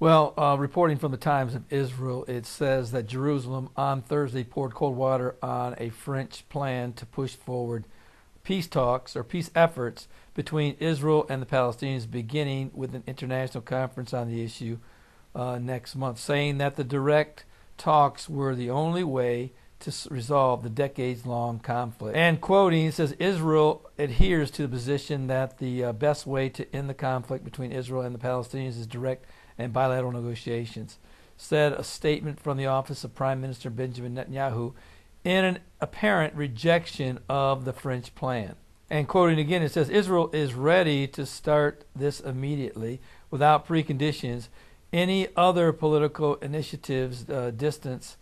Well, reporting from the Times of Israel, it says that Jerusalem on Thursday poured cold water on a French plan to push forward peace talks or peace efforts between Israel and the Palestinians, beginning with an international conference on the issue next month, saying that the direct talks were the only way to resolve the decades-long conflict. And quoting, it says, Israel adheres to the position that the best way to end the conflict between Israel and the Palestinians is direct and bilateral negotiations, said a statement from the office of Prime Minister Benjamin Netanyahu in an apparent rejection of the French plan. And quoting again, it says, Israel is ready to start this immediately without preconditions. Any other political initiatives distance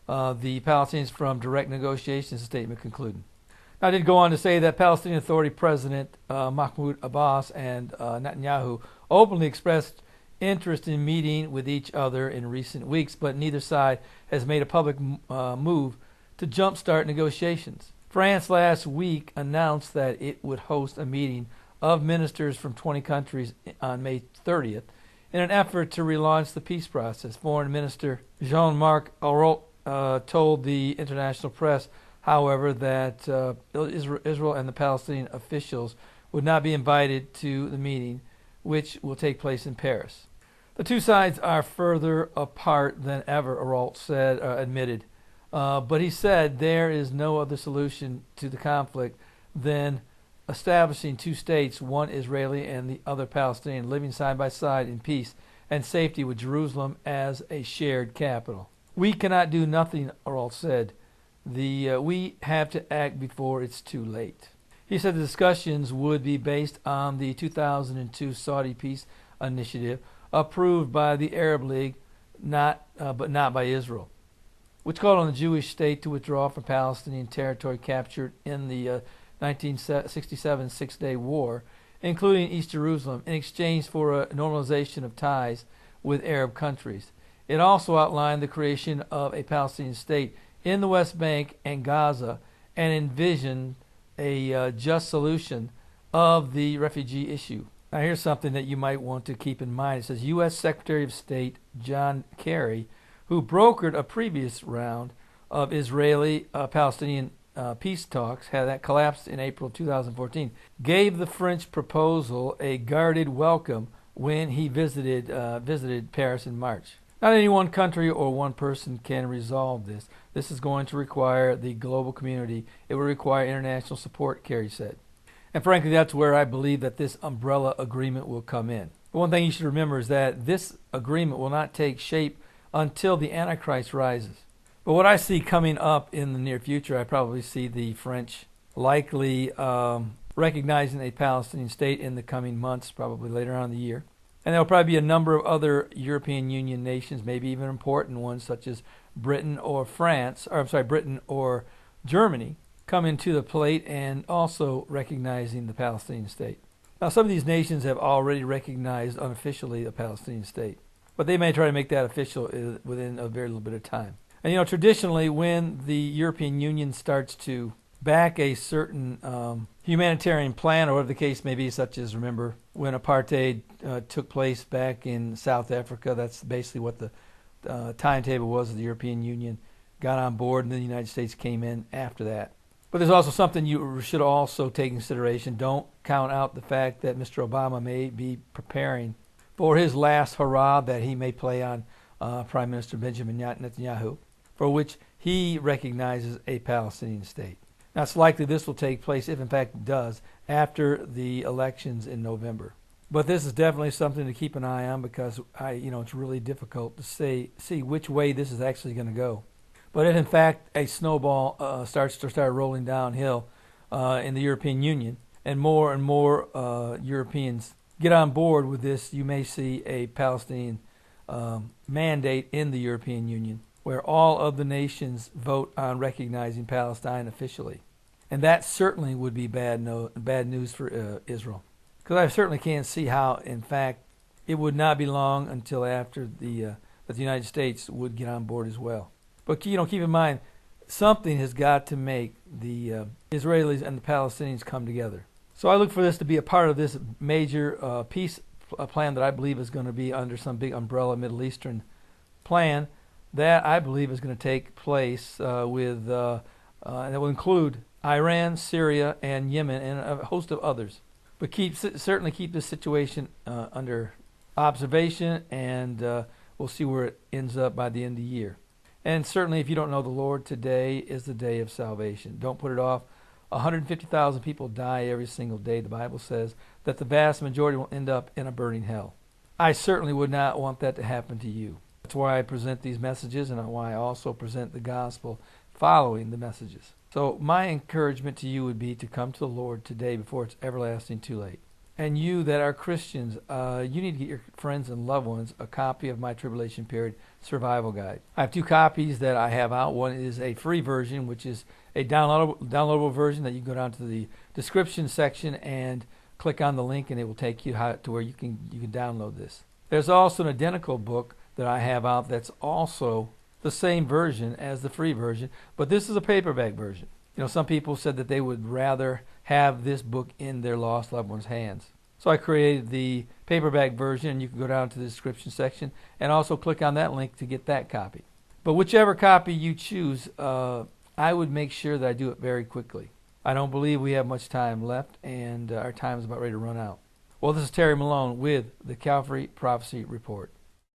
the Palestinians from direct negotiations, the statement concluded. Now, I did go on to say that Palestinian Authority President Mahmoud Abbas and Netanyahu openly expressed interest in meeting with each other in recent weeks, but neither side has made a public move to jumpstart negotiations. France last week announced that it would host a meeting of ministers from 20 countries on May 30th in an effort to relaunch the peace process. Foreign Minister Jean-Marc Ayrault told the international press, however, that Israel and the Palestinian officials would not be invited to the meeting, which will take place in Paris. The two sides are further apart than ever, Ayrault said, admitted. But he said there is no other solution to the conflict than establishing two states, one Israeli and the other Palestinian, living side by side in peace and safety with Jerusalem as a shared capital. We cannot do nothing, Ayrault said. We have to act before it's too late. He said the discussions would be based on the 2002 Saudi peace initiative approved by the Arab League, but not by Israel, which called on the Jewish state to withdraw from Palestinian territory captured in the 1967 Six-Day War, including East Jerusalem, in exchange for a normalization of ties with Arab countries. It also outlined the creation of a Palestinian state in the West Bank and Gaza and envisioned a just solution of the refugee issue. Now here's something that you might want to keep in mind. It says U.S. Secretary of State John Kerry, who brokered a previous round of Israeli-Palestinian peace talks that collapsed in April 2014, gave the French proposal a guarded welcome when he visited Paris in March. Not any one country or one person can resolve this. This is going to require the global community. It will require international support, Kerry said. And frankly, that's where I believe that this umbrella agreement will come in. But one thing you should remember is that this agreement will not take shape until the Antichrist rises. But what I see coming up in the near future, I probably see the French likely recognizing a Palestinian state in the coming months, probably later on in the year. And there will probably be a number of other European Union nations, maybe even important ones such as Britain or Britain or Germany, coming to the plate and also recognizing the Palestinian state. Now, some of these nations have already recognized unofficially a Palestinian state, but they may try to make that official within a very little bit of time. And traditionally, when the European Union starts to back a certain humanitarian plan, or whatever the case may be, such as, remember, when apartheid took place back in South Africa, that's basically what the timetable was of the European Union, got on board, and then the United States came in after that. But there's also something you should also take in consideration. Don't count out the fact that Mr. Obama may be preparing for his last hurrah that he may play on Prime Minister Benjamin Netanyahu, for which he recognizes a Palestinian state. Now, it's likely this will take place, if in fact it does, after the elections in November. But this is definitely something to keep an eye on, because it's really difficult to see which way this is actually going to go. But if in fact a snowball starts rolling downhill in the European Union, and more Europeans get on board with this, you may see a Palestinian mandate in the European Union, where all of the nations vote on recognizing Palestine officially. And that certainly would be bad news for Israel. Because I certainly can't see how, in fact, it would not be long until after that the United States would get on board as well. But keep in mind, something has got to make the Israelis and the Palestinians come together. So I look for this to be a part of this major peace a plan that I believe is going to be under some big umbrella Middle Eastern plan that I believe is going to take place and that will include Iran, Syria, and Yemen, and a host of others. But certainly keep this situation under observation, and we'll see where it ends up by the end of the year. And certainly, if you don't know the Lord, today is the day of salvation. Don't put it off. 150,000 people die every single day. The Bible says that the vast majority will end up in a burning hell. I certainly would not want that to happen to you. That's why I present these messages, and why I also present the gospel following the messages. So my encouragement to you would be to come to the Lord today before it's everlasting too late. And you that are Christians, you need to get your friends and loved ones a copy of my Tribulation Period Survival Guide. I have 2 copies that I have out. One is a free version, which is a downloadable version that you can go down to the description section and click on the link, and it will take you to where you can download this. There's also an identical book that I have out that's also the same version as the free version, but this is a paperback version. You know, some people said that they would rather have this book in their lost loved one's hands. So I created the paperback version, and you can go down to the description section and also click on that link to get that copy. But whichever copy you choose, I would make sure that I do it very quickly. I don't believe we have much time left, and our time is about ready to run out. Well, this is Terry Malone with the Calvary Prophecy Report.